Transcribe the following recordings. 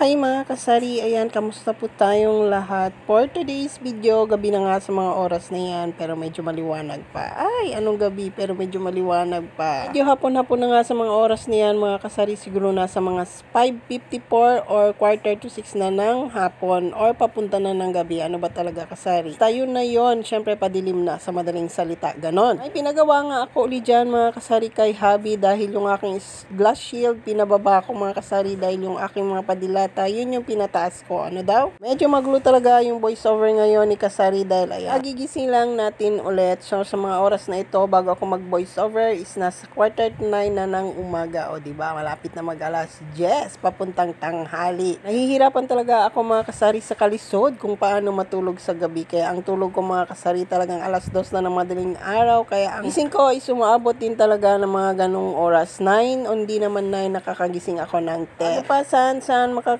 Hi mga kasari, ayan, kamusta po tayong lahat? For today's video, gabi na nga sa mga oras na yan, pero medyo maliwanag pa. Ay, anong gabi, pero medyo maliwanag pa. Medyo hapon-hapon na nga sa mga oras na yan, mga kasari, siguro nasa mga 5:54 or quarter to 6 na ng hapon, or papunta na ng gabi. Ano ba talaga kasari? Tayo na yon, syempre padilim na sa madaling salita, ganon. Ay, pinagawa nga ako ulit dyan mga kasari kay Habi dahil yung aking glass shield, pinababa ko mga kasari dahil yung aking mga padilata, yun yung pinataas ko. Ano daw? Medyo maglo talaga yung voiceover ngayon ni Kasari dahil ayan, magigising lang natin ulit. So sa mga oras na ito, bago ako mag voiceover is nasa quarter to 9 na ng umaga. O diba, malapit na mag alas 10, papuntang tanghali. Nahihirapan talaga ako mga kasari sa kalisod kung paano matulog sa gabi. Kaya ang tulog ko mga kasari talagang alas 2 na ng madaling araw. Kaya ang gising ko ay sumaabot din talaga ng mga ganong oras. 9, hindi naman 9, nakakagising ako ng 10. Ano pa, saan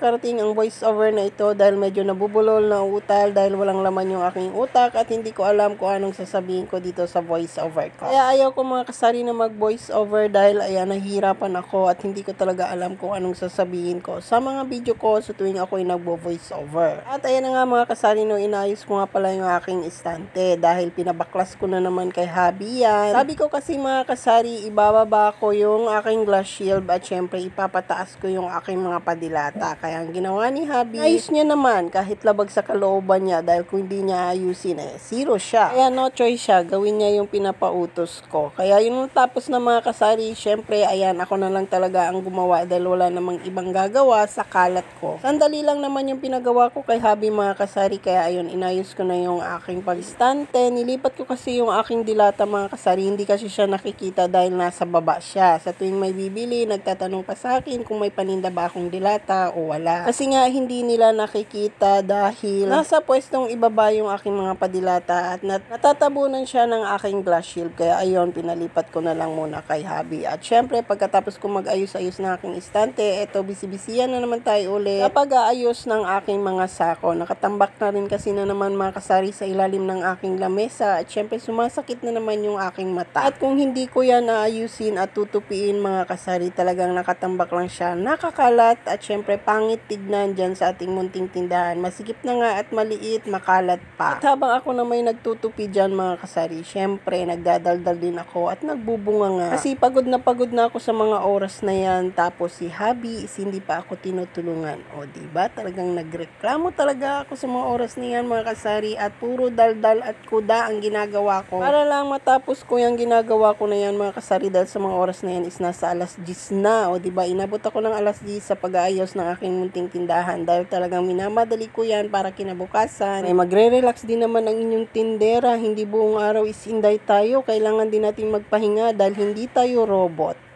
makakarating ang voiceover na ito dahil medyo nabubulol na utal dahil walang laman yung aking utak at hindi ko alam kung anong sasabihin ko dito sa voiceover ko. Kaya ayaw ko mga kasari na mag voiceover dahil ayan, nahihirapan ako at hindi ko talaga alam kung anong sasabihin ko sa mga video ko sa tuwing ako ay nagbo-voiceover. At ayan na nga mga kasari, no, inayos ko nga pala yung aking istante dahil pinabaklas ko na naman kay Habi yan. Sabi ko kasi mga kasari, ibababa ko yung aking glass shield at syempre ipapataas ko yung aking mga padilata. Kaya ang ginawa ni Habi, ayos niya naman kahit labag sa kalooban niya dahil kung hindi niya ayusin zero siya. Kaya no choice siya, gawin niya yung pinapautos ko. Kaya yun tapos na mga kasari, syempre ayan, ako na lang talaga ang gumawa dahil wala namang ibang gagawa sa kalat ko. Sandali lang naman yung pinagawa ko kay Habi mga kasari, kaya ayun, inayos ko na yung aking pag-istante. Nilipat ko kasi yung aking dilata mga kasari, hindi kasi siya nakikita dahil nasa baba siya. Sa tuwing may bibili, nagtatanong pa sa akin kung may paninda ba akong dilata o wala. Kasi nga hindi nila nakikita dahil nasa pwestong ibaba yung aking mga padilata at natatabunan siya ng aking glass shield. Kaya ayun, pinalipat ko na lang muna kay Habi. At syempre, pagkatapos ko mag-ayos-ayos ng aking istante, eto, bisibisiyan na naman tayo ulit sa pag-aayos ng aking mga sako. Nakatambak na rin kasi na naman mga kasari sa ilalim ng aking lamesa at syempre sumasakit na naman yung aking mata. At kung hindi ko yan naayusin at tutupiin mga kasari, talagang nakatambak lang siya, nakakalat at syempre pangit tignan dyan sa ating munting tindahan. Masikip na nga at maliit, makalat pa. At habang ako na may nagtutupi dyan mga kasari, syempre nagdadaldal din ako at nagbubunga nga. Kasi pagod na ako sa mga oras na yan. Tapos si Habi is hindi pa ako tinutulungan. O diba, talagang nagreklamo talaga ako sa mga oras na yan mga kasari at puro daldal at kuda ang ginagawa ko. Para lang matapos ko yung ginagawa ko na yan mga kasari dahil sa mga oras na yan is nasa alas 10 na. O diba, inabot ako ng alas 10 sa pag-aayos ng aking munting tindahan dahil talagang minamadali ko yan para kinabukasan. Ay magre-relax din naman ang inyong tindera. Hindi buong araw is inday tayo. Kailangan din natin magpahinga dahil hindi tayo robot.